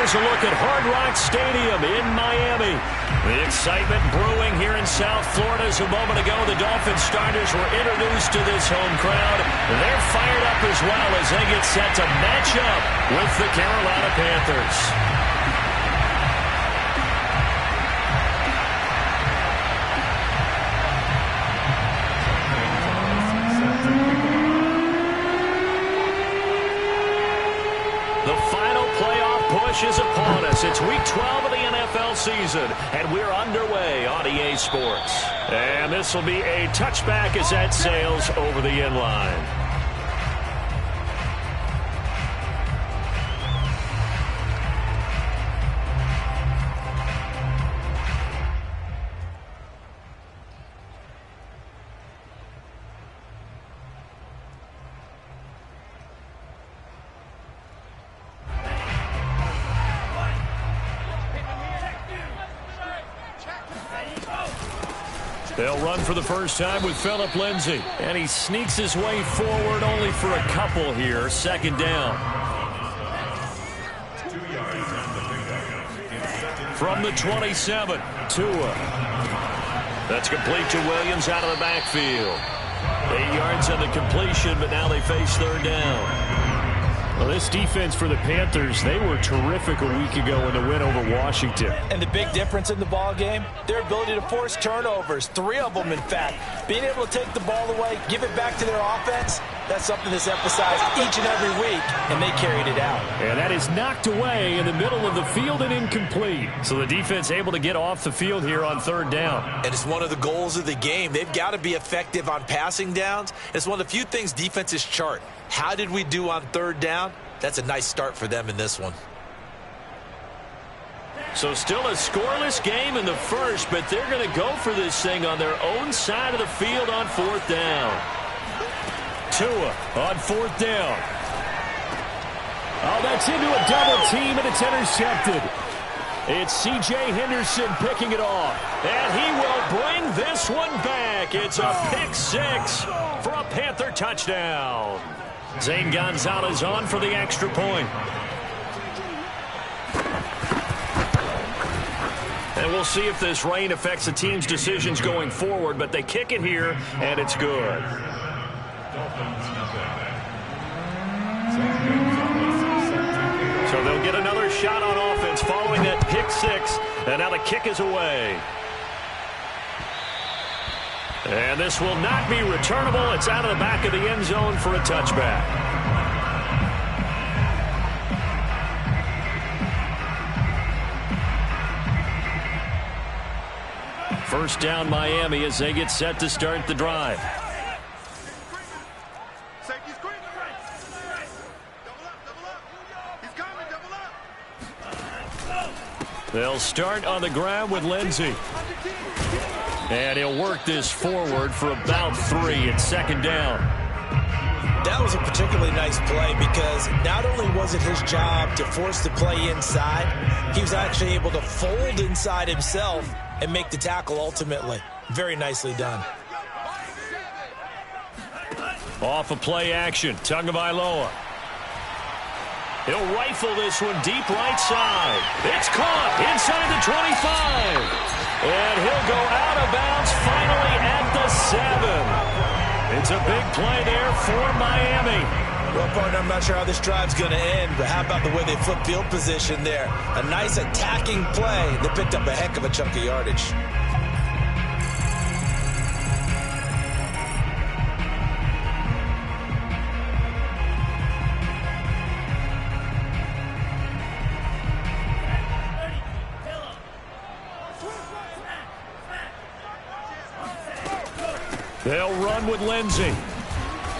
Here's a look at Hard Rock Stadium in Miami. The excitement brewing here in South Florida. As a moment ago, the Dolphins starters were introduced to this home crowd. They're fired up as well as they get set to match up with the Carolina Panthers. The final playoff push is upon us. It's week 12 of the NFL season, and we're underway on EA Sports. And this will be a touchback as that sails over the end line. They'll run for the first time with Phillip Lindsay. And he sneaks his way forward only for a couple here. Second down. From the 27, Tua. That's complete to Williams out of the backfield. 8 yards on the completion, but now they face third down. Well, this defense for the Panthers, they were terrific a week ago in the win over Washington. And the big difference in the ball game, their ability to force turnovers, 3 of them in fact. Being able to take the ball away, give it back to their offense, that's something that's emphasized each and every week, and they carried it out. And that is knocked away in the middle of the field and incomplete. So the defense able to get off the field here on third down. And it's one of the goals of the game. They've got to be effective on passing downs. It's one of the few things defenses chart. How did we do on third down? That's a nice start for them in this one. So still a scoreless game in the first, but they're going to go for this thing on their own side of the field on fourth down. Tua on fourth down. Oh, that's into a double team, and it's intercepted. It's C.J. Henderson picking it off. And he will bring this one back. It's a pick six for a Panther touchdown. Zane Gonzalez on for the extra point. And we'll see if this rain affects the team's decisions going forward, but they kick it here, and it's good. So they'll get another shot on offense following that pick six, and now the kick is away. And this will not be returnable. It's out of the back of the end zone for a touchback. First down Miami as they get set to start the drive. They'll start on the ground with Lindsay. And he'll work this forward for about 3 at second down. That was a particularly nice play because not only was it his job to force the play inside, he was actually able to fold inside himself and make the tackle ultimately. Very nicely done. Off of play action, Tagovailoa. He'll rifle this one deep right side. It's caught inside the 25. And he'll go out of bounds finally at the 7. It's a big play there for Miami. Well, partner, I'm not sure how this drive's going to end, but how about the way they flip field position there? A nice attacking play. They picked up a heck of a chunk of yardage. They'll run with Lindsay.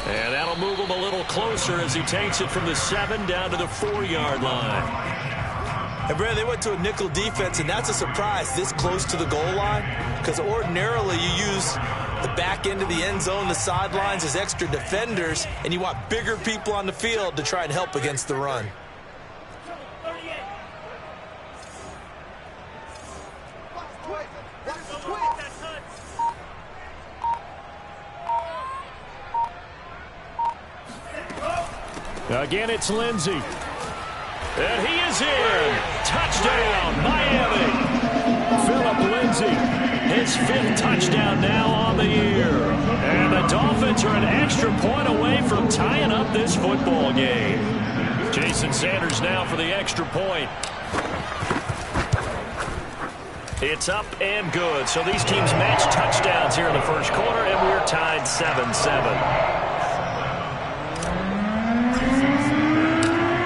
And that'll move him a little closer as he takes it from the 7 down to the 4-yard line. And Brad, they went to a nickel defense, and that's a surprise this close to the goal line, because ordinarily you use the back end of the end zone, the sidelines as extra defenders, and you want bigger people on the field to try and help against the run. Again, it's Lindsay. And he is in. his 5th touchdown now on the year. And the Dolphins are an extra point away from tying up this football game. Jason Sanders now for the extra point. It's up and good. So these teams match touchdowns here in the first quarter, and we're tied 7-7.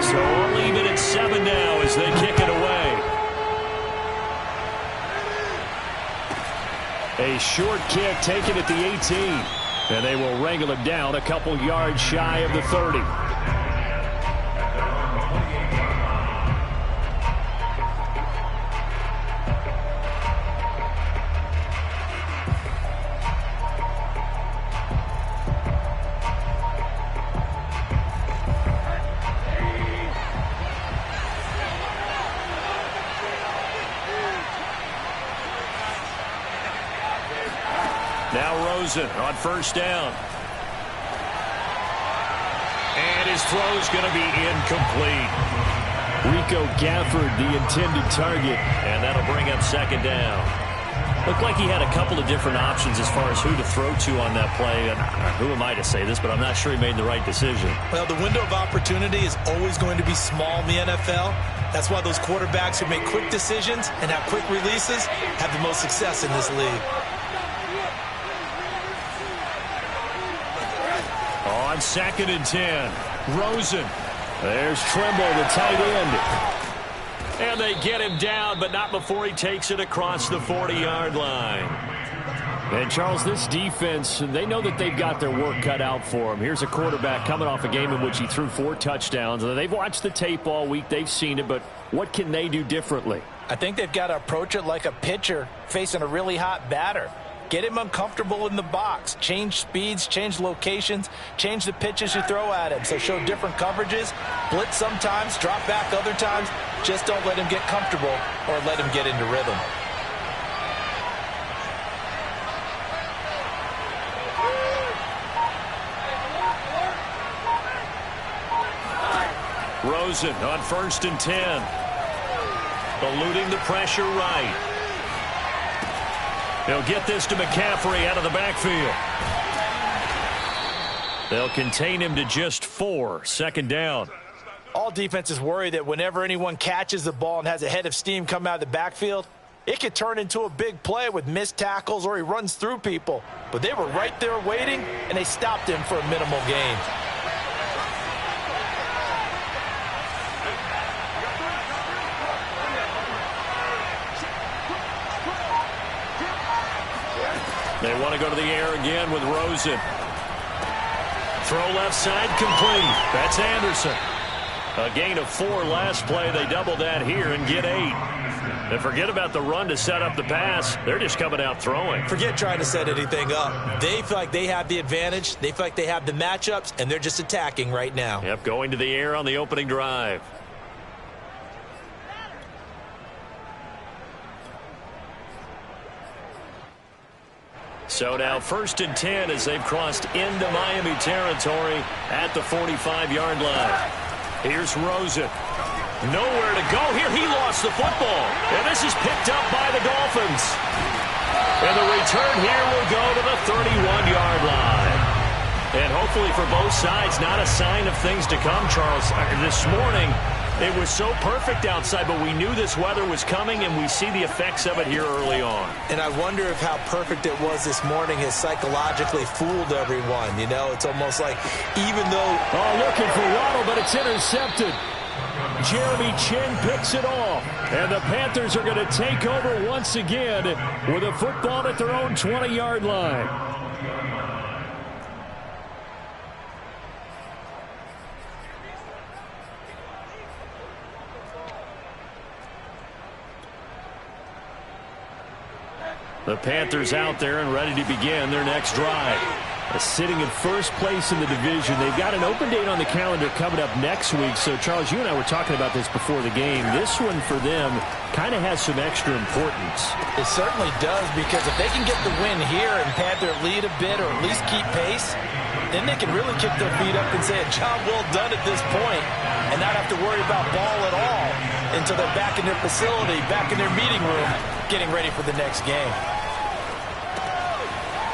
So only even at 7 now as they kick it away. A short kick taken at the 18. And they will wrangle him down a couple yards shy of the 30. On first down. And his throw is going to be incomplete. Rico Gafford, the intended target. And that'll bring up second down. Looked like he had a couple of different options as far as who to throw to on that play. And who am I to say this, but I'm not sure he made the right decision. Well, the window of opportunity is always going to be small in the NFL. That's why those quarterbacks who make quick decisions and have quick releases have the most success in this league. On 2nd and 10, Rosen. There's Trimble, the tight end. And they get him down, but not before he takes it across the 40-yard line. And, Charles, this defense, they know that they've got their work cut out for them. Here's a quarterback coming off a game in which he threw 4 touchdowns. They've watched the tape all week. They've seen it, but what can they do differently? I think they've got to approach it like a pitcher facing a really hot batter. Get him uncomfortable in the box. Change speeds, change locations, change the pitches you throw at him. So show different coverages, blitz sometimes, drop back other times. Just don't let him get comfortable or let him get into rhythm. Rosen on 1st and 10. Eluding the pressure right. They'll get this to McCaffrey out of the backfield. They'll contain him to just 4. Second down. All defenses worry that whenever anyone catches the ball and has a head of steam come out of the backfield, it could turn into a big play with missed tackles or he runs through people. But they were right there waiting, and they stopped him for a minimal gain. They want to go to the air again with Rosen. Throw left side complete. That's Anderson. A gain of 4 last play. They double that here and get 8. And forget about the run to set up the pass. They're just coming out throwing. Forget trying to set anything up. They feel like they have the advantage. They feel like they have the matchups, and they're just attacking right now. Yep, going to the air on the opening drive. So now 1st and 10 as they've crossed into Miami territory at the 45-yard line. Here's Rosen. Nowhere to go here. He lost the football. And this is picked up by the Dolphins. And the return here will go to the 31-yard line. And hopefully for both sides, not a sign of things to come, Charles. This morning, it was so perfect outside, but we knew this weather was coming, and we see the effects of it here early on. And I wonder if how perfect it was this morning has psychologically fooled everyone. You know, it's almost like even though... Oh, looking for Waddle, but it's intercepted. Jeremy Chin picks it off. And the Panthers are going to take over once again with a football at their own 20-yard line. The Panthers out there and ready to begin their next drive. Sitting in first place in the division. They've got an open date on the calendar coming up next week. So, Charles, you and I were talking about this before the game. This one for them kind of has some extra importance. It certainly does, because if they can get the win here and pad their lead a bit or at least keep pace, then they can really kick their feet up and say a job well done at this point and not have to worry about ball at all until they're back in their facility, back in their meeting room, getting ready for the next game.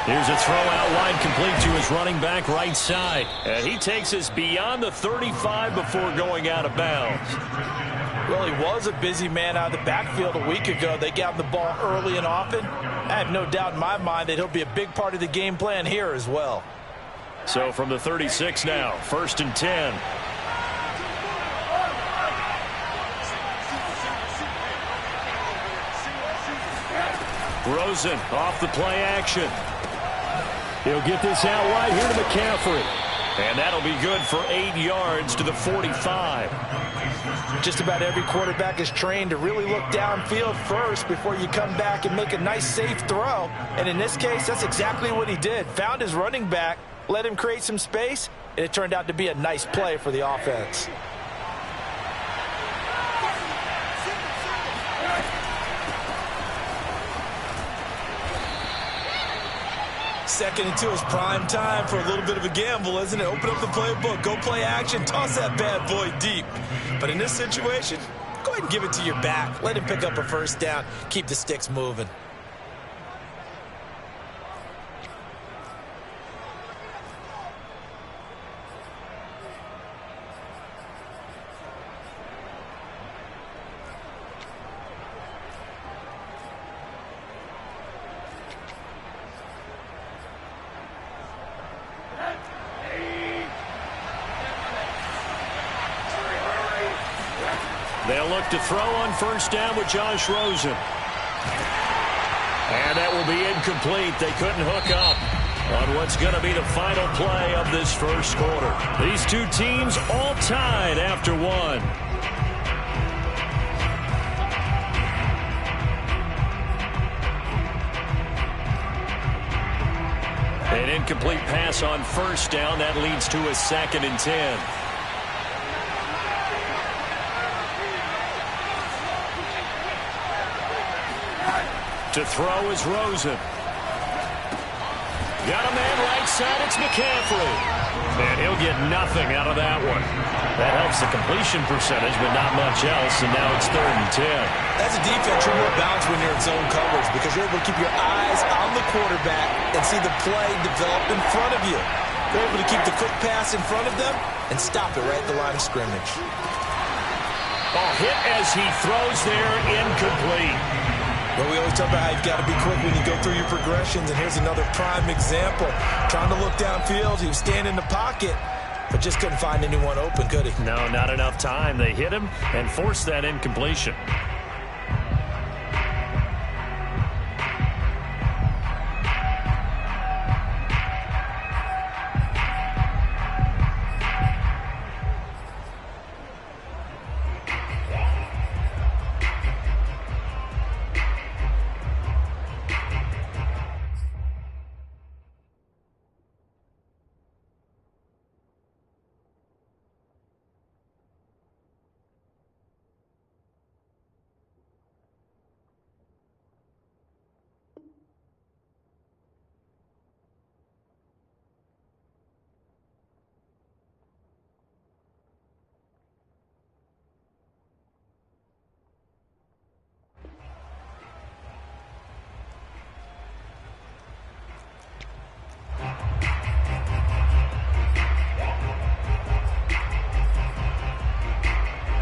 Here's a throw out wide, complete to his running back right side. And he takes us beyond the 35 before going out of bounds. Well, he was a busy man out of the backfield a week ago. They got him the ball early and often. I have no doubt in my mind that he'll be a big part of the game plan here as well. So from the 36 now, 1st and 10. Rosen off the play action. He'll get this out wide here to McCaffrey. And that'll be good for 8 yards to the 45. Just about every quarterback is trained to really look downfield first before you come back and make a nice, safe throw. And in this case, that's exactly what he did. Found his running back, let him create some space, and it turned out to be a nice play for the offense. Second and 2 is prime time for a little bit of a gamble, isn't it? Open up the playbook, go play action, toss that bad boy deep. But in this situation, go ahead and give it to your back. Let him pick up a first down, keep the sticks moving. They'll look to throw on first down with Josh Rosen. And that will be incomplete. They couldn't hook up on what's going to be the final play of this first quarter. These two teams all tied after one. An incomplete pass on first down. That leads to a 2nd and 10. To throw is Rosen. Got a man right side, it's McCaffrey. And he'll get nothing out of that one. That helps the completion percentage, but not much else, and now it's 3rd and 10. As a defense, you're more balanced when you're in zone coverage because you're able to keep your eyes on the quarterback and see the play develop in front of you. You're able to keep the quick pass in front of them and stop it right at the line of scrimmage. Ball hit as he throws there, incomplete. But we always talk about how you've got to be quick when you go through your progressions, and here's another prime example. Trying to look downfield, he was standing in the pocket, but just couldn't find anyone open, could he? No, not enough time. They hit him and forced that incompletion.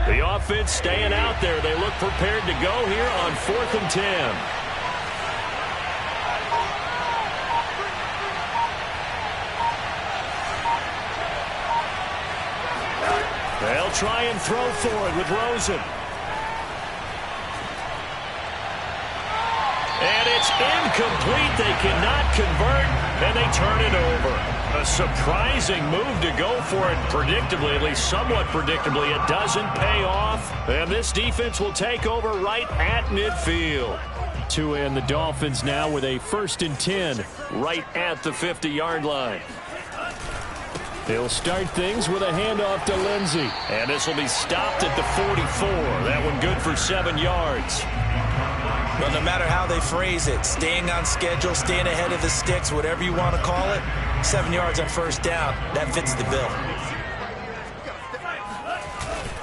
The offense staying out there. They look prepared to go here on 4th and 10. They'll try and throw forward with Rosen. And it's incomplete. They cannot convert, and they turn it over. A surprising move to go for it predictably, at least somewhat predictably. It doesn't pay off, and this defense will take over right at midfield. Tua and the Dolphins now with a 1st and 10 right at the 50-yard line. They'll start things with a handoff to Lindsey. And this will be stopped at the 44. That one good for 7 yards. Well, no matter how they phrase it, staying on schedule, staying ahead of the sticks, whatever you want to call it, 7 yards on first down, that fits the bill.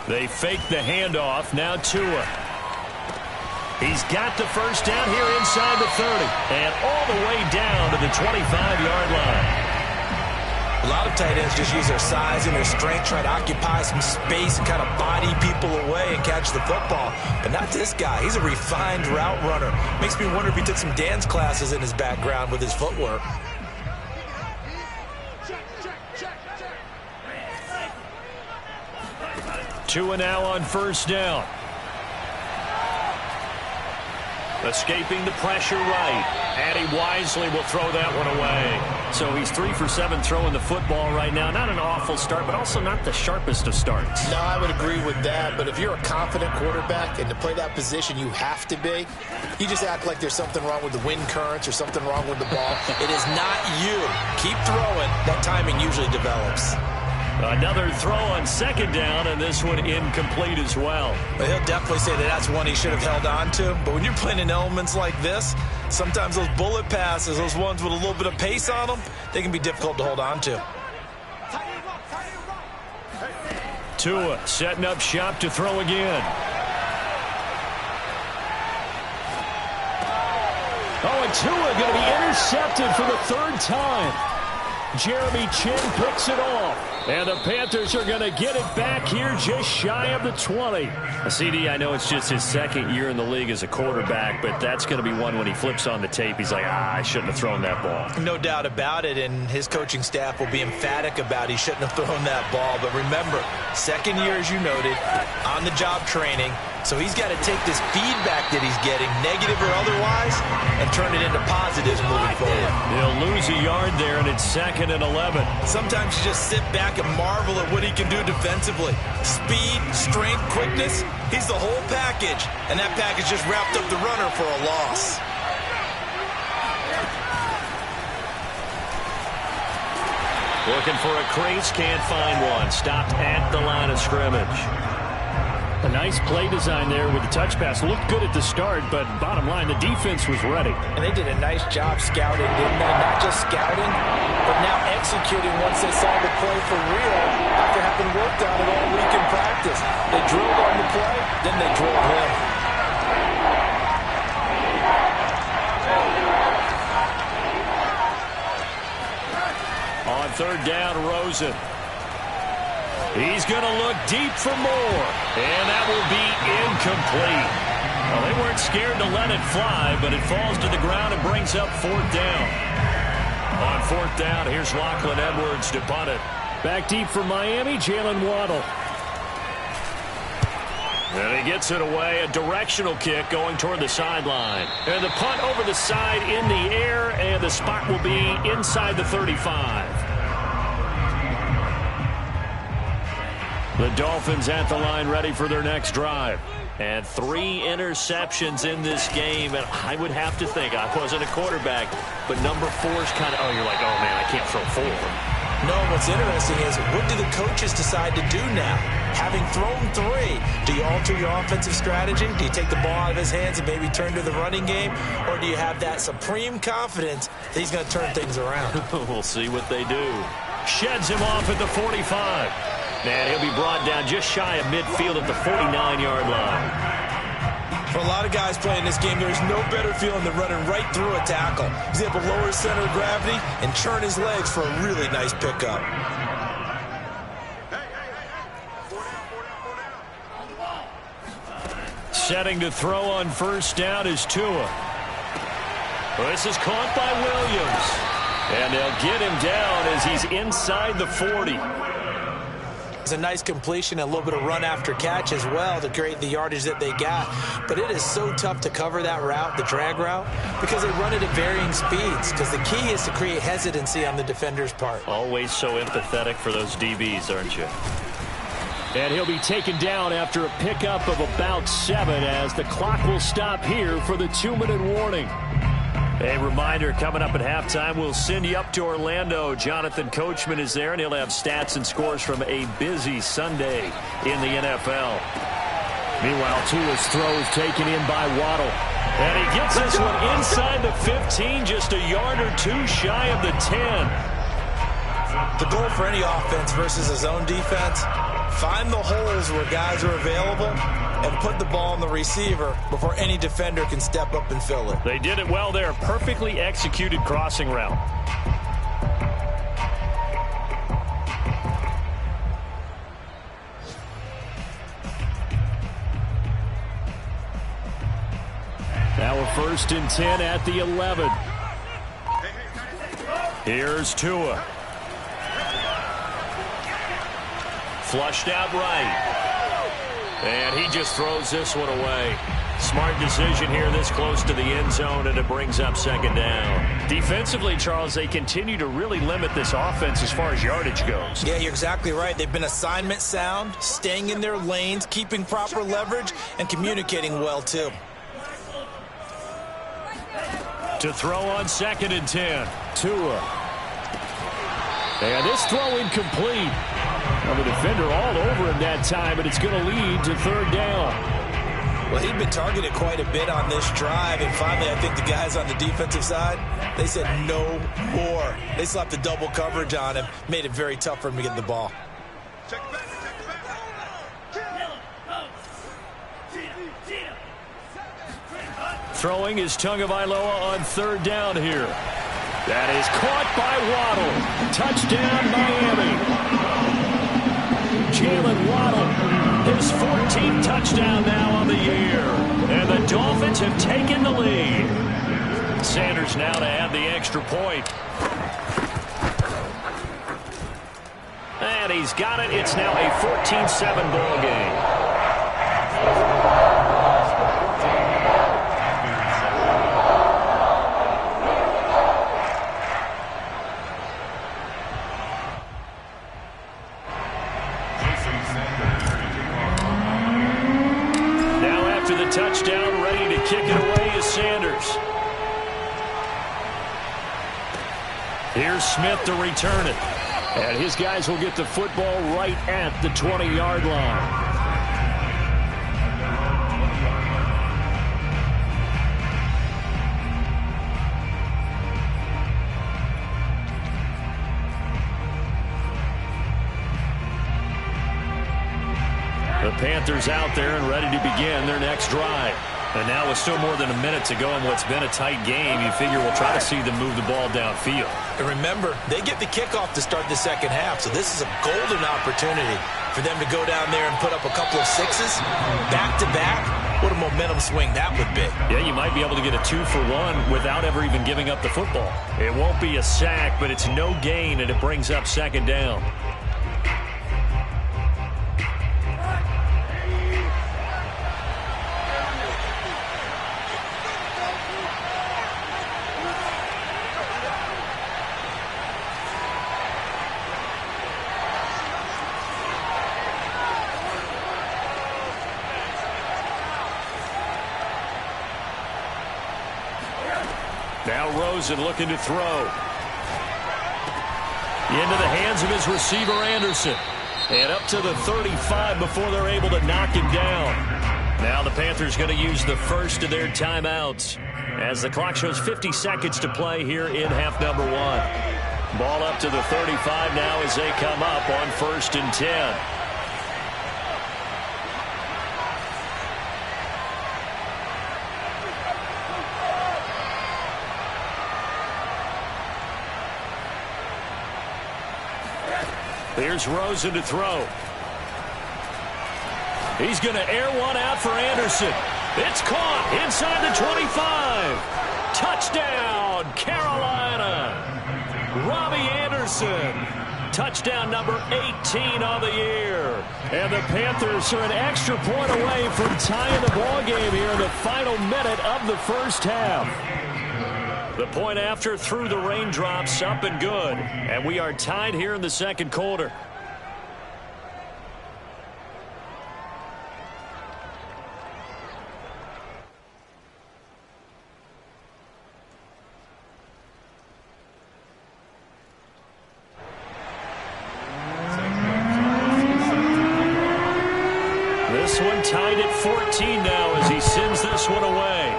They fake the handoff. Now Tua. He's got the first down here inside the 30 and all the way down to the 25-yard line. A lot of tight ends just use their size and their strength, try to occupy some space and kind of body people away and catch the football. But not this guy. He's a refined route runner. Makes me wonder if he took some dance classes in his background with his footwork. Tua now on first down. Escaping the pressure right. And he wisely will throw that one away. So he's 3 for 7 throwing the football right now. Not an awful start, but also not the sharpest of starts. No, I would agree with that. But if you're a confident quarterback and to play that position you have to be, you just act like there's something wrong with the wind currents or something wrong with the ball. It is not you. Keep throwing. That timing usually develops. Another throw on second down, and this one incomplete as well. But he'll definitely say that that's one he should have held on to. But when you're playing in elements like this, sometimes those bullet passes, those ones with a little bit of pace on them, they can be difficult to hold on to. Tua setting up shop to throw again. Oh, and Tua going to be intercepted for the third time. Jeremy Chin picks it off. And the Panthers are going to get it back here just shy of the 20. CD, I know it's just his second year in the league as a quarterback, but that's going to be one when he flips on the tape. He's like, I shouldn't have thrown that ball. No doubt about it, and his coaching staff will be emphatic about he shouldn't have thrown that ball. But remember, second year, as you noted, on-the-job training. So he's got to take this feedback that he's getting, negative or otherwise, and turn it into positives moving forward. He'll lose a yard there, and it's 2nd and 11. Sometimes you just sit back and marvel at what he can do defensively. Speed, strength, quickness, he's the whole package. And that package just wrapped up the runner for a loss. Looking for a crease, can't find one. Stopped at the line of scrimmage. A nice play design there with the touch pass. Looked good at the start, but bottom line, the defense was ready. And they did a nice job scouting, didn't they? Not just scouting, but now executing once they saw the play for real after having worked on it all week in practice. They drilled on the play, then they drilled him. On third down, Rosen. He's going to look deep for more, and that will be incomplete. Well, they weren't scared to let it fly, but it falls to the ground and brings up fourth down. On fourth down, here's Lachlan Edwards to punt it. Back deep for Miami, Jalen Waddle. And he gets it away, a directional kick going toward the sideline. And the punt over the side in the air, and the spot will be inside the 35. The Dolphins at the line ready for their next drive. And 3 interceptions in this game. And I would have to think, I wasn't a quarterback, but number 4 is kind of, you're like, oh, man, I can't throw 4. No, what's interesting is, what do the coaches decide to do now? Having thrown 3, do you alter your offensive strategy? Do you take the ball out of his hands and maybe turn to the running game? Or do you have that supreme confidence that he's going to turn things around? We'll see what they do. Sheds him off at the 45. And he'll be brought down just shy of midfield at the 49-yard line. For a lot of guys playing this game, there's no better feeling than running right through a tackle. He's able to lower his center of gravity and churn his legs for a really nice pickup. Setting to throw on first down is Tua. This is caught by Williams. And they'll get him down as he's inside the 40. A nice completion, a little bit of run after catch as well to create the yardage that they got. But it is so tough to cover that route, the drag route, because they run it at varying speeds, because the key is to create hesitancy on the defender's part. Always so empathetic for those DBs, aren't you? And he'll be taken down after a pickup of about 7 as the clock will stop here for the 2-minute warning. A reminder, coming up at halftime, we'll send you up to Orlando. Jonathan Coachman is there, and he'll have stats and scores from a busy Sunday in the NFL. Meanwhile, Tua's throw is taken in by Waddle. And he gets this one inside the 15, just a yard or 2 shy of the 10. The goal for any offense versus a zone defense, find the holes where guys are available and put the ball on the receiver before any defender can step up and fill it. They did it well there. Perfectly executed crossing route. Now a 1st and 10 at the 11. Here's Tua. Flushed out right. And he just throws this one away. Smart decision here this close to the end zone, and it brings up 2nd down. Defensively, Charles, they continue to really limit this offense as far as yardage goes. Yeah, you're exactly right. They've been assignment sound, staying in their lanes, keeping proper leverage, and communicating well, too. To throw on 2nd and 10. Tua. And this throw incomplete. Well, the defender all over him that time, and it's going to lead to 3rd down. Well, he'd been targeted quite a bit on this drive, and finally I think the guys on the defensive side, they said no more. They slapped the double coverage on him, made it very tough for him to get the ball. Throwing is Tagovailoa on 3rd down here. That is caught by Waddle. Touchdown, Miami. Jalen Waddle, his 14th touchdown now on the year. And the Dolphins have taken the lead. Sanders now to add the extra point. And he's got it. It's now a 14-7 ball game. Touchdown, ready to kick it away is Sanders. Here's Smith to return it. And his guys will get the football right at the 20-yard line. The Panthers out there and ready to begin their next drive. And now with still more than a minute to go in what's been a tight game, you figure we'll try to see them move the ball downfield. And remember, they get the kickoff to start the 2nd half, so this is a golden opportunity for them to go down there and put up a couple of sixes back-to-back. What a momentum swing that would be. Yeah, you might be able to get a 2-for-1 without ever even giving up the football. It won't be a sack, but it's no gain, and it brings up 2nd down. Now Rosen looking to throw. Into the hands of his receiver, Anderson. And up to the 35 before they're able to knock him down. Now the Panthers going to use the first of their timeouts as the clock shows 50 seconds to play here in half number 1. Ball up to the 35 now as they come up on 1st and 10. Here's Rosen to throw. He's going to air one out for Anderson. It's caught inside the 25. Touchdown, Carolina. Robbie Anderson. Touchdown number 18 on the year. And the Panthers are an extra point away from tying the ball game here in the final minute of the 1st half. The point after through the raindrops, up and good. And we are tied here in the 2nd quarter. This one tied at 14 now as he sends this one away.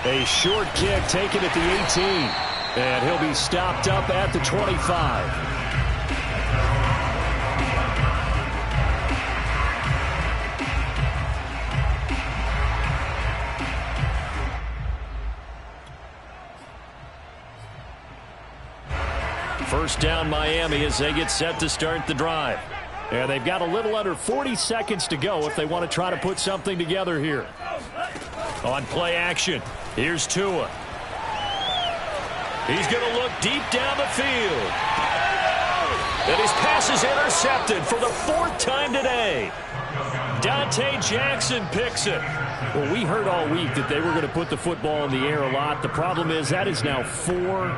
A short kick taken at the 18. And he'll be stopped up at the 25. first down Miami as they get set to start the drive. And they've got a little under 40 seconds to go if they want to try to put something together here. On play action, here's Tua. He's going to look deep down the field. And his pass is intercepted for the 4th time today. Dante Jackson picks it. Well, we heard all week that they were going to put the football in the air a lot. The problem is that is now 4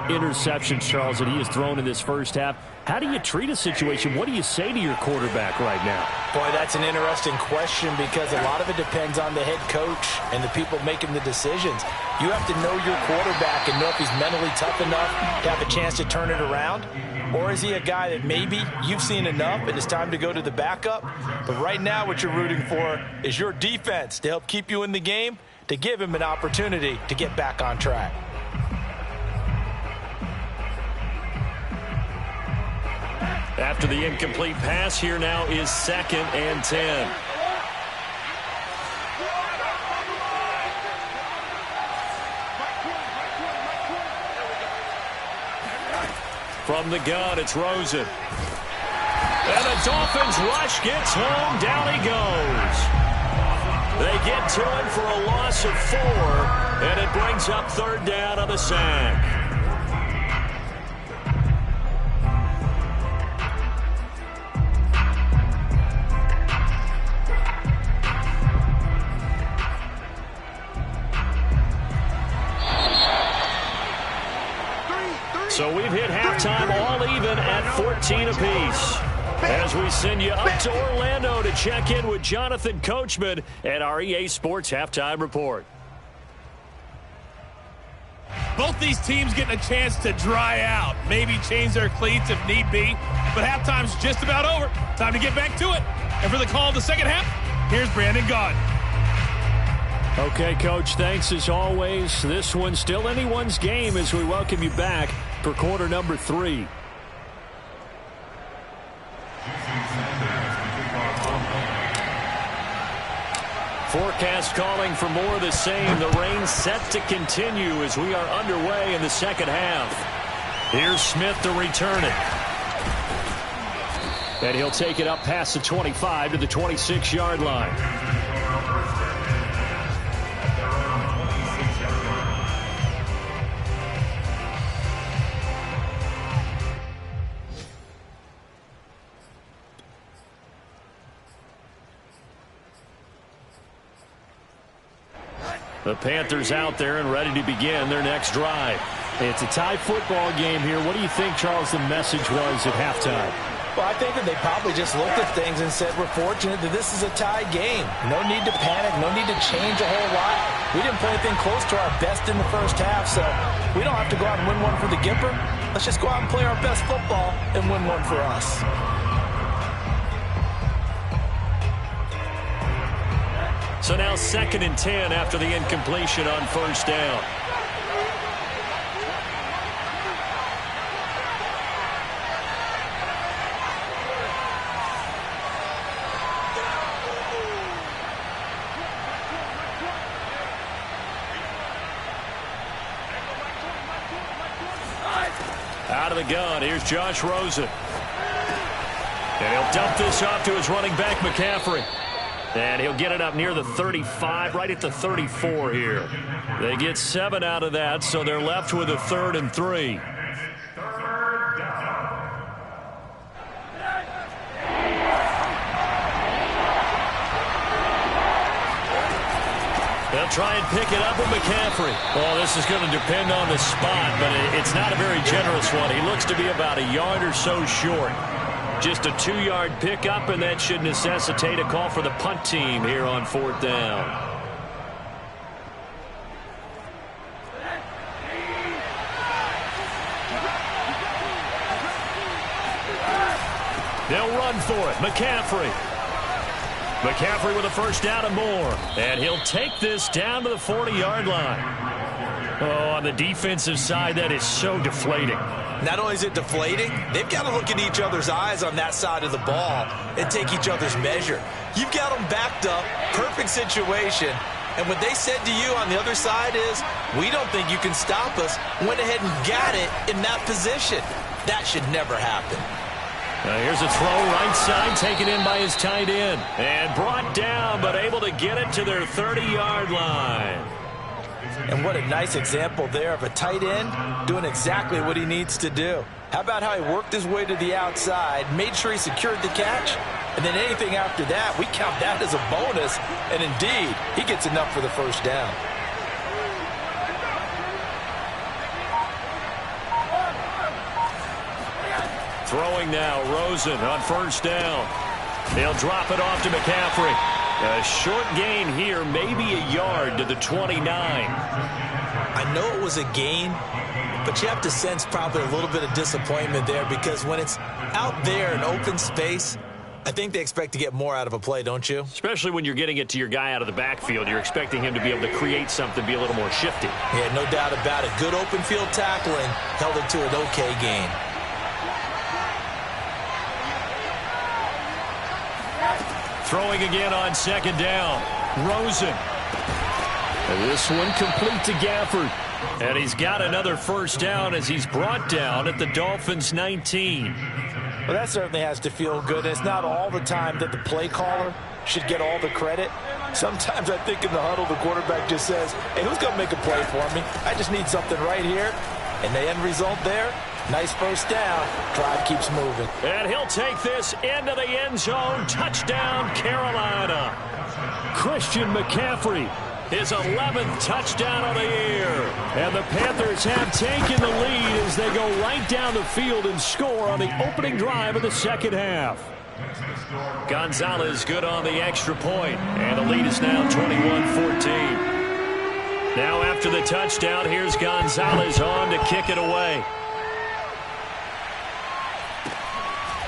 interceptions, Charles, that he has thrown in this first half. How do you treat a situation? What do you say to your quarterback right now? Boy, that's an interesting question because a lot of it depends on the head coach and the people making the decisions. You have to know your quarterback and know if he's mentally tough enough to have a chance to turn it around. Or is he a guy that maybe you've seen enough and it's time to go to the backup? But right now what you're rooting for is your defense to help keep you in the game, to give him an opportunity to get back on track. After the incomplete pass, here now is 2nd and 10. From the gun, it's Rosen. And the Dolphins rush gets home. Down he goes. They get to him for a loss of 4, and it brings up 3rd down on the sack. So we've hit halftime all even at 14 apiece. As we send you up to Orlando to check in with Jonathan Coachman at our EA Sports Halftime Report. Both these teams getting a chance to dry out, maybe change their cleats if need be, but halftime's just about over. Time to get back to it. And for the call of the second half, here's Brandon Gaudin. Okay, Coach, thanks as always. This one's still anyone's game as we welcome you back for quarter number 3. Forecast calling for more of the same. The rain set to continue as we are underway in the second half. Here's Smith to return it. And he'll take it up past the 25 to the 26-yard line. The Panthers out there and ready to begin their next drive. It's a tie football game here. What do you think, Charles, the message was at halftime? Well, I think that they probably just looked at things and said, we're fortunate that this is a tie game. No need to panic. No need to change a whole lot. We didn't play anything close to our best in the first half, so we don't have to go out and win one for the Gipper. Let's just go out and play our best football and win one for us. So now 2nd and 10 after the incompletion on first down. Out of the gun, here's Josh Rosen. And he'll dump this off to his running back, McCaffrey. And he'll get it up near the 35, right at the 34 here. They get 7 out of that, so they're left with a 3rd and 3. They'll try and pick it up with McCaffrey. Well, this is going to depend on the spot, but it's not a very generous one. He looks to be about a yard or so short. Just a 2-yard pickup, and that should necessitate a call for the punt team here on 4th down. They'll run for it. McCaffrey. McCaffrey with a first down and more. And he'll take this down to the 40-yard line. Oh, on the defensive side, that is so deflating. Not only is it deflating, they've got to look at each other's eyes on that side of the ball and take each other's measure. You've got them backed up, perfect situation, and what they said to you on the other side is, we don't think you can stop us. Went ahead and got it in that position. That should never happen. Here's a throw right side, taken in by his tight end. And brought down, but able to get it to their 30-yard line. And what a nice example there of a tight end doing exactly what he needs to do. How about how he worked his way to the outside, made sure he secured the catch, and then anything after that, we count that as a bonus. And indeed, he gets enough for the first down. Throwing now, Rosen on first down. They'll drop it off to McCaffrey. A short gain here, maybe a yard to the 29. I know it was a gain, but you have to sense probably a little bit of disappointment there because when it's out there in open space, I think they expect to get more out of a play, don't you? Especially when you're getting it to your guy out of the backfield. You're expecting him to be able to create something, be a little more shifty. Yeah, no doubt about it. Good open field tackling held it to an okay gain. Throwing again on second down. Rosen. And this one complete to Gafford. And he's got another first down as he's brought down at the Dolphins' 19. Well, that certainly has to feel good. It's not all the time that the play caller should get all the credit. Sometimes I think in the huddle, the quarterback just says, hey, who's going to make a play for me? I just need something right here. And the end result there, nice first down. Drive keeps moving. And he'll take this into the end zone. Touchdown, Carolina. Christian McCaffrey, his 11th touchdown of the year. And the Panthers have taken the lead as they go right down the field and score on the opening drive of the second half. Gonzalez good on the extra point, and the lead is now 21-14. Now after the touchdown, here's Gonzalez on to kick it away.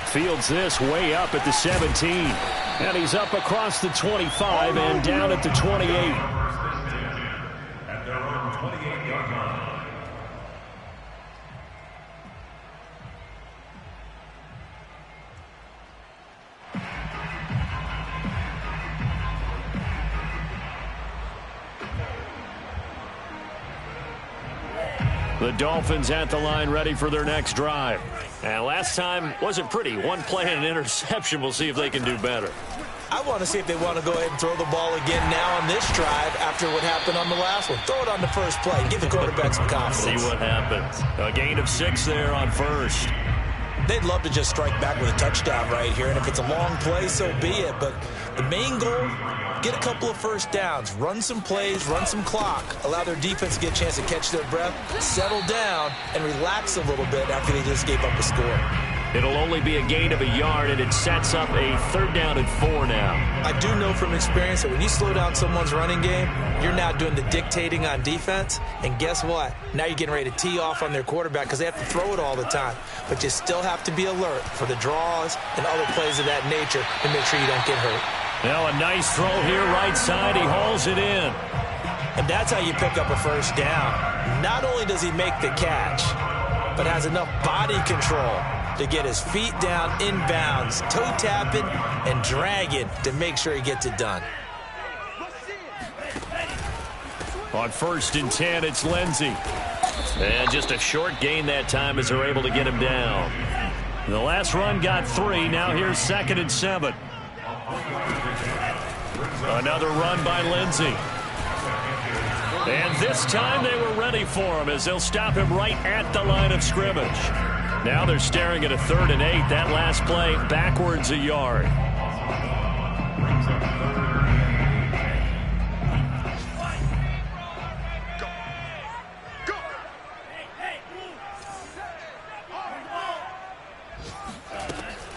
Fields this way up at the 17. And he's up across the 25 and down at the 28. The Dolphins at the line ready for their next drive. And last time wasn't pretty. One play and an interception. We'll see if they can do better. I want to see if they want to go ahead and throw the ball again now on this drive after what happened on the last one. Throw it on the first play. Give the quarterback some confidence. See what happens. A gain of 6 there on first. They'd love to just strike back with a touchdown right here. And if it's a long play, so be it. But the main goal, get a couple of first downs, run some plays, run some clock, allow their defense to get a chance to catch their breath, settle down, and relax a little bit after they just gave up a score. It'll only be a gain of a yard, and it sets up a 3rd down and 4 now. I do know from experience that when you slow down someone's running game, you're now doing the dictating on defense. And guess what? Now you're getting ready to tee off on their quarterback because they have to throw it all the time. But you still have to be alert for the draws and other plays of that nature to make sure you don't get hurt. Now a nice throw here right side. He hauls it in. And that's how you pick up a first down. Not only does he make the catch, but has enough body control to get his feet down inbounds, toe tapping and dragging to make sure he gets it done. On 1st and 10, it's Lindsey. And just a short gain that time as they're able to get him down. The last run got 3. Now here's 2nd and 7. Another run by Lindsey. And this time they were ready for him as they'll stop him right at the line of scrimmage. Now they're staring at a 3rd and 8. That last play backwards a yard.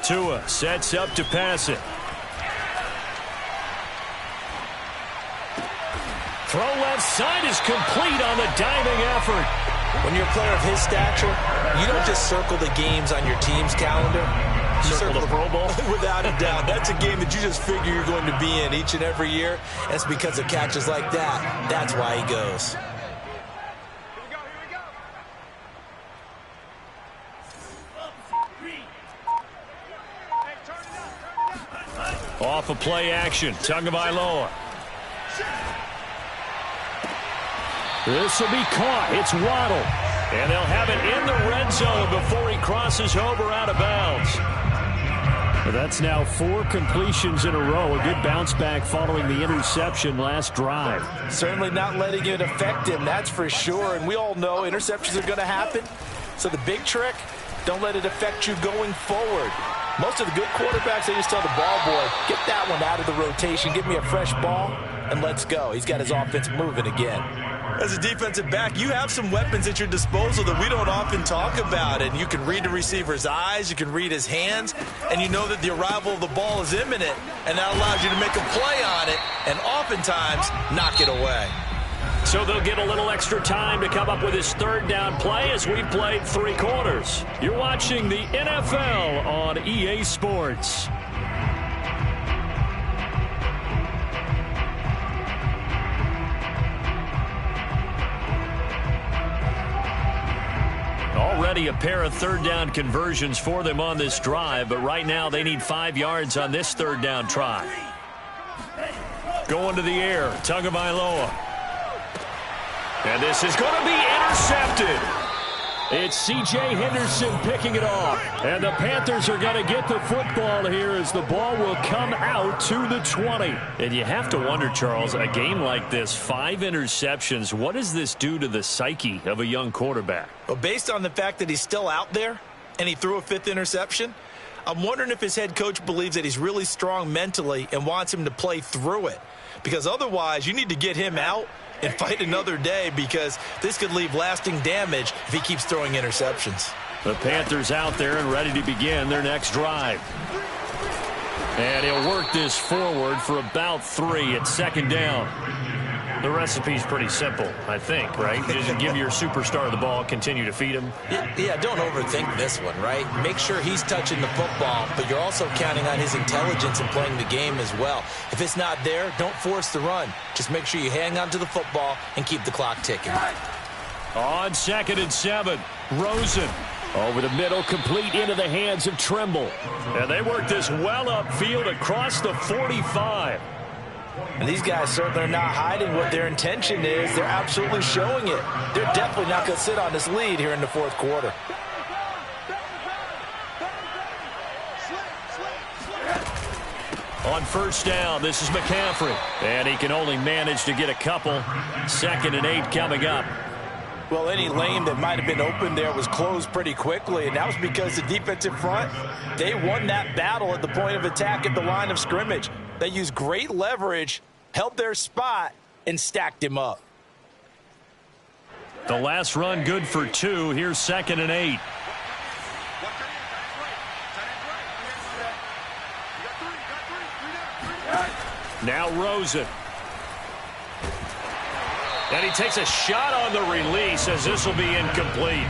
Tua sets up to pass it. Throw left side is complete on the diving effort. When you're a player of his stature, you don't just circle the games on your team's calendar. You Circle the Pro Bowl? Without a doubt. That's a game that you just figure you're going to be in each and every year. And it's because of catches like that. That's why he goes. Off of play action. Tagovailoa. This will be caught. It's Waddle. And they'll have it in the red zone before he crosses over out of bounds. That's now 4 completions in a row. A good bounce back following the interception last drive. Certainly not letting it affect him, that's for sure. And we all know interceptions are going to happen. So the big trick, don't let it affect you going forward. Most of the good quarterbacks, they just tell the ball boy, get that one out of the rotation, give me a fresh ball, and let's go. He's got his offense moving again. As a defensive back, you have some weapons at your disposal that we don't often talk about. And you can read the receiver's eyes, you can read his hands, and you know that the arrival of the ball is imminent, and that allows you to make a play on it and oftentimes knock it away. So they'll get a little extra time to come up with his third down play as we've played 3 quarters. You're watching the NFL on EA Sports. Already a pair of third down conversions for them on this drive, but right now they need 5 yards on this third down try. Going to the air, Tagovailoa. And this is going to be intercepted. It's C.J. Henderson picking it off. And the Panthers are going to get the football here as the ball will come out to the 20. And you have to wonder, Charles, a game like this, 5 interceptions, what does this do to the psyche of a young quarterback? Well, based on the fact that he's still out there and he threw a 5th interception, I'm wondering if his head coach believes that he's really strong mentally and wants him to play through it. Because otherwise, you need to get him out and fight another day, because this could leave lasting damage if he keeps throwing interceptions. The Panthers out there and ready to begin their next drive. And he'll work this forward for about 3 at second down. The recipe's pretty simple, I think, right? Just give your superstar the ball, continue to feed him. Yeah, don't overthink this one, right? Make sure he's touching the football, but you're also counting on his intelligence in playing the game as well. If it's not there, don't force the run. Just make sure you hang on to the football and keep the clock ticking. On 2nd and 7, Rosen. Over the middle, complete into the hands of Trimble. And they work this well upfield across the 45. And these guys certainly are not hiding what their intention is. They're absolutely showing it. They're definitely not going to sit on this lead here in the 4th quarter. On 1st down, this is McCaffrey. And he can only manage to get a couple. 2nd and 8 coming up. Well, any lane that might have been open there was closed pretty quickly, and that was because the defensive front, they won that battle at the point of attack at the line of scrimmage. They used great leverage, held their spot, and stacked him up. The last run good for 2. Here's 2nd and 8. Now Rosen. And he takes a shot on the release as this will be incomplete.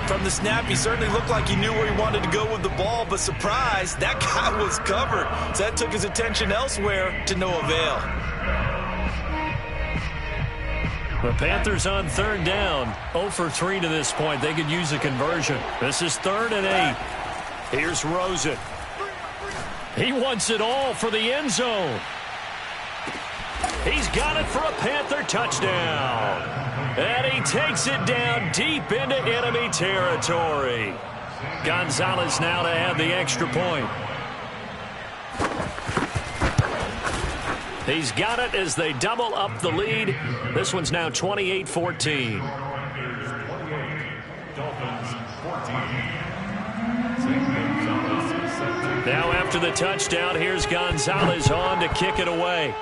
From the snap, he certainly looked like he knew where he wanted to go with the ball, but surprise, that guy was covered. So that took his attention elsewhere to no avail. The Panthers on 3rd down. 0 for 3 to this point. They could use a conversion. This is 3rd and 8. Here's Rosen. He wants it all for the end zone. He's got it for a Panther touchdown. And he takes it down deep into enemy territory. Gonzalez now to add the extra point. He's got it as they double up the lead. This one's now 28-14. Now after the touchdown, here's Gonzalez on to kick it away.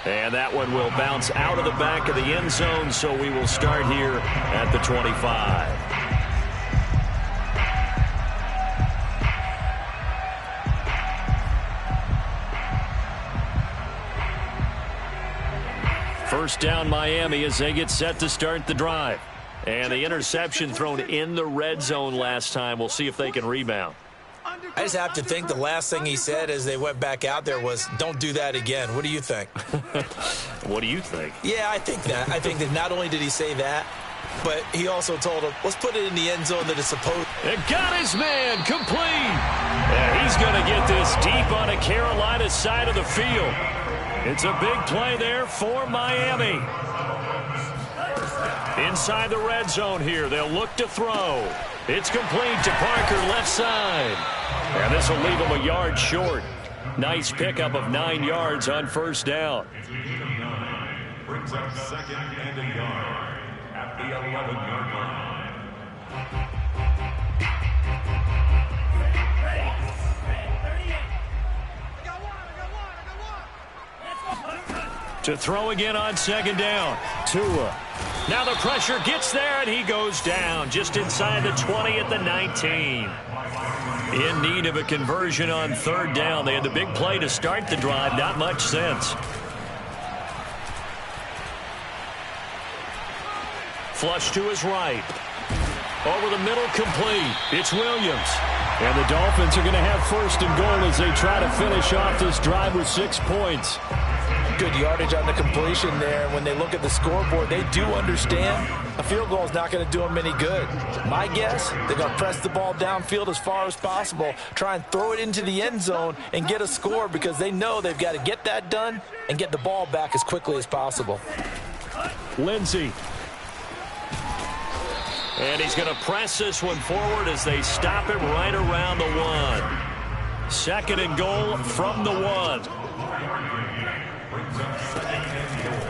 And that one will bounce out of the back of the end zone, so we will start here at the 25. First down Miami as they get set to start the drive. And the interception thrown in the red zone last time. We'll see if they can rebound. I just have to think the last thing he said as they went back out there was, don't do that again. What do you think? What do you think? Yeah, I think that. I think that not only did he say that, but he also told him, let's put it in the end zone that it's supposed. It got his man complete. And he's going to get this deep on a Carolina side of the field. It's a big play there for Miami. Inside the red zone here, they'll look to throw. It's complete to Parker, left side. And this will leave him a yard short. Nice pickup of 9 yards on first down. Brings up second and a yard at the 11-yard line. To throw again on second down. Tua. Now the pressure gets there, and he goes down just inside the 20 at the 19. In need of a conversion on third down. They had the big play to start the drive. Not much sense. Flush to his right. Over the middle, complete. It's Williams. And the Dolphins are going to have first and goal as they try to finish off this drive with 6 points. Good yardage on the completion there. When they look at the scoreboard, they do understand a field goal is not going to do them any good. My guess, they're going to press the ball downfield as far as possible, try and throw it into the end zone and get a score because they know they've got to get that done and get the ball back as quickly as possible. Lindsey. And he's going to press this one forward as they stop it right around the 1. Second and goal from the 1.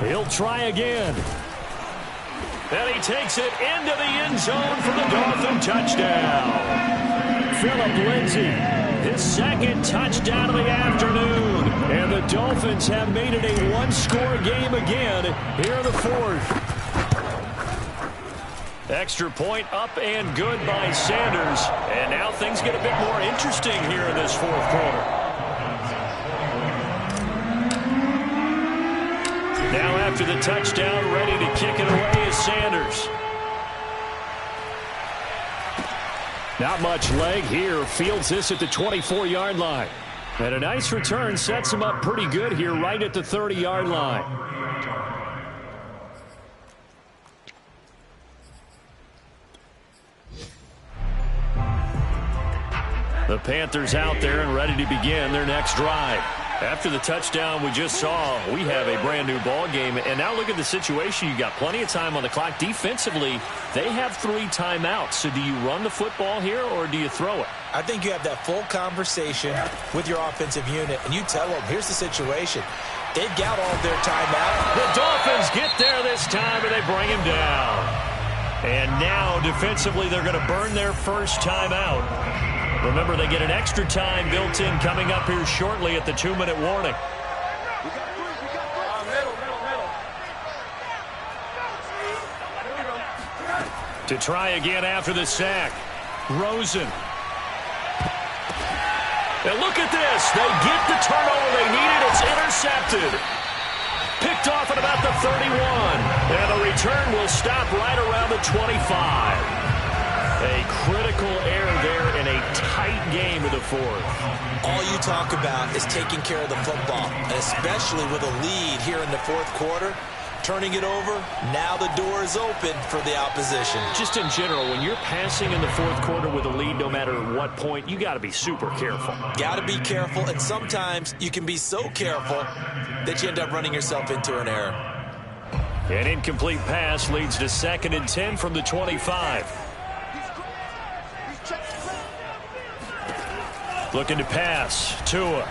He'll try again. And he takes it into the end zone for the Dolphin touchdown. Phillip Lindsay, his second touchdown of the afternoon. And the Dolphins have made it a one-score game again here in the fourth. Extra point up and good by Sanders. And now things get a bit more interesting here in this fourth quarter. Now after the touchdown, ready to kick it away is Sanders. Not much leg here. Fields this at the 24-yard line. And a nice return sets him up pretty good here right at the 30-yard line. The Panthers out there and ready to begin their next drive. After the touchdown we just saw, we have a brand new ball game. And now look at the situation. You got plenty of time on the clock. Defensively, they have 3 timeouts. So do you run the football here or do you throw it? I think you have that full conversation with your offensive unit, and you tell them, here's the situation. They've got all their timeout. The Dolphins get there this time, and they bring him down. And now, defensively, they're going to burn their first timeout. Remember, they get an extra time built in coming up here shortly at the 2-minute warning. To try again after the sack. Rosen. And look at this. They get the turnover they needed. It's intercepted. Picked off at about the 31. And the return will stop right around the 25. A critical error there in a tight game of the fourth. All you talk about is taking care of the football, and especially with a lead here in the fourth quarter. Turning it over, now the door is open for the opposition. Just in general, when you're passing in the fourth quarter with a lead, no matter what point, you got to be super careful. Got to be careful, and sometimes you can be so careful that you end up running yourself into an error. An incomplete pass leads to 2nd and 10 from the 25. Looking to pass. Tua.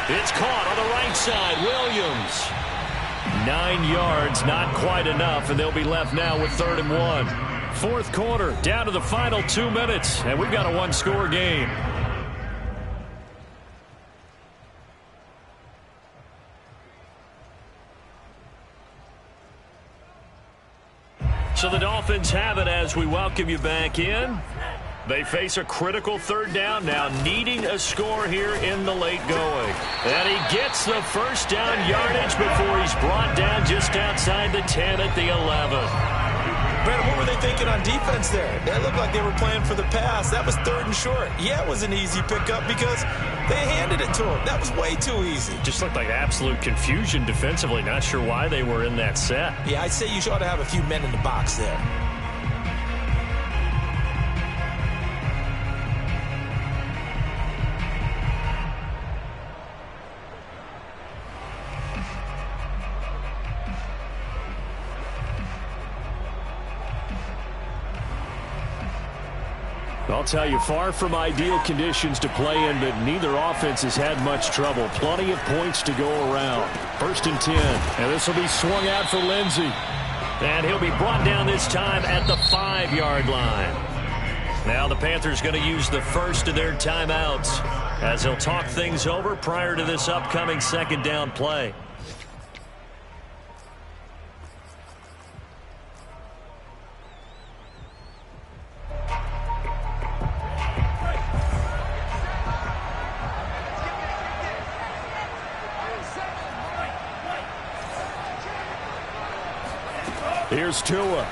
It's caught on the right side. Williams. 9 yards, not quite enough, and they'll be left now with 3rd and 1. Fourth quarter, down to the final 2 minutes, and we've got a one-score game. So the Dolphins have it as we welcome you back in. They face a critical 3rd down now, needing a score here in the late going. And he gets the first down yardage before he's brought down just outside the 10 at the 11. Brandon, what were they thinking on defense there? They looked like they were playing for the pass. That was 3rd and short. Yeah, it was an easy pickup because they handed it to him. That was way too easy. Just looked like absolute confusion defensively. Not sure why they were in that set. Yeah, I'd say you ought to have a few men in the box there. I'll tell you, far from ideal conditions to play in, but neither offense has had much trouble. Plenty of points to go around. 1st and 10. And this will be swung out for Lindsey. And he'll be brought down this time at the 5-yard line. Now the Panthers going to use the first of their timeouts as they'll talk things over prior to this upcoming 2nd down play. Here's Tua.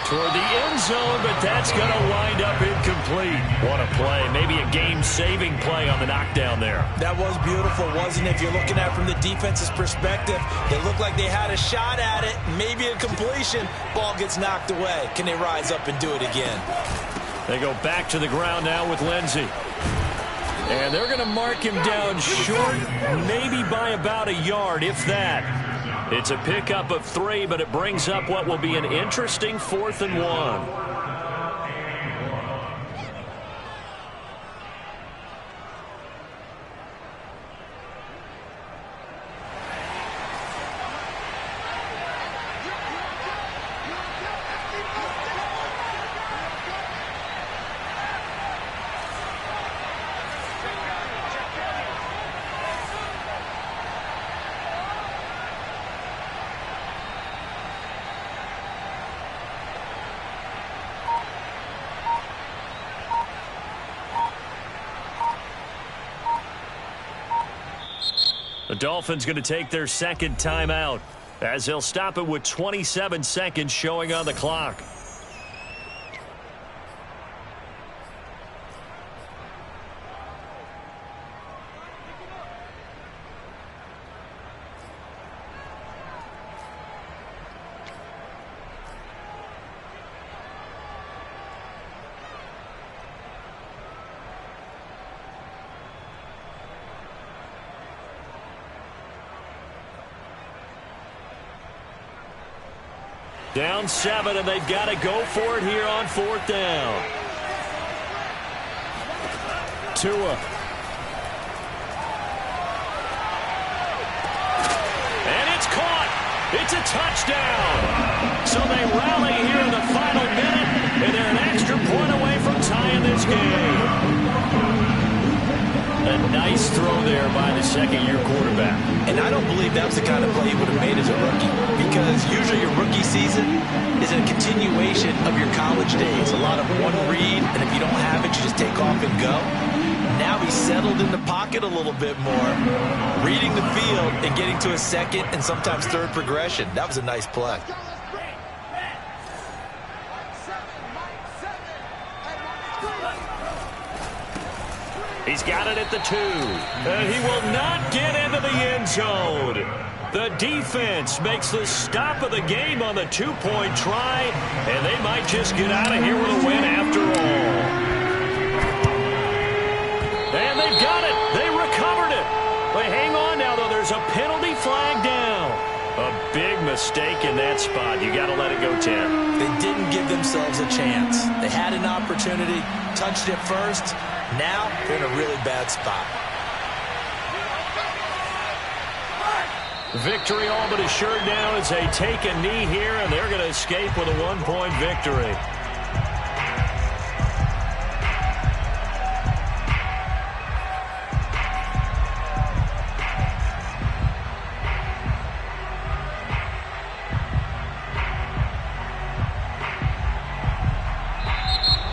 Toward the end zone, but that's going to wind up incomplete. What a play. Maybe a game-saving play on the knockdown there. That was beautiful, wasn't it? If you're looking at it from the defense's perspective, it looked like they had a shot at it, maybe a completion. Ball gets knocked away. Can they rise up and do it again? They go back to the ground now with Lindsey. And they're going to mark him down short, maybe by about a yard, if that. It's a pickup of 3, but it brings up what will be an interesting 4th and 1. The Dolphins going to take their 2nd timeout as they'll stop it with 27 seconds showing on the clock. Down 7, and they've got to go for it here on 4th down. Tua. And it's caught. It's a touchdown. So they rally here in the final minute, and they're an extra point away from tying this game. A nice throw there by the 2nd-year quarterback. And I don't believe that was the kind of play he would have made as a rookie, because usually your rookie season is a continuation of your college days. A lot of one read, and if you don't have it, you just take off and go. Now he's settled in the pocket a little bit more, reading the field and getting to a 2nd and sometimes 3rd progression. That was a nice play. He's got it at the 2. And he will not get into the end zone. The defense makes the stop of the game on the 2-point try, and they might just get out of here with a win after all. And they've got it. They recovered it. But hang on now, though. There's a penalty flag down. A big mistake in that spot. You got to let it go, Tim. They didn't give themselves a chance. They had an opportunity, touched it first. Now they're in a really bad spot. Victory all but assured now as they take a knee here, and they're going to escape with a 1-point victory.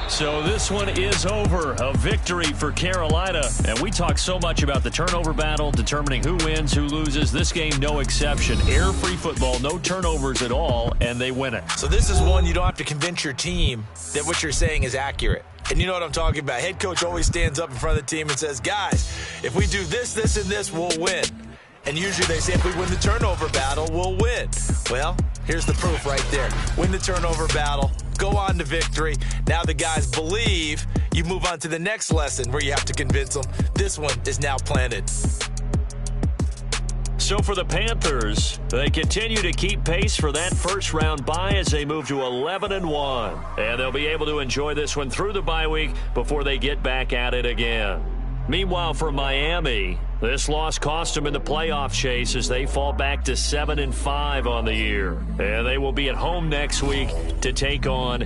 So this one is over. A victory for Carolina. And we talk so much about the turnover battle, determining who wins, who loses. This game, no exception. Error-free football, no turnovers at all, and they win it. So this is one you don't have to convince your team that what you're saying is accurate. And you know what I'm talking about. Head coach always stands up in front of the team and says, guys, if we do this, this, and this, we'll win. And usually they say if we win the turnover battle, we'll win. Well, here's the proof right there. Win the turnover battle. Go on to victory. Now the guys believe. You move on to the next lesson where you have to convince them. This one is now planted. So So for the Panthers, they continue to keep pace for that first-round bye as they move to 11-1. And they'll be able to enjoy this one through the bye week before they get back at it again. Meanwhile, for Miami, this loss cost them in the playoff chase as they fall back to 7-5 on the year. And they will be at home next week to take on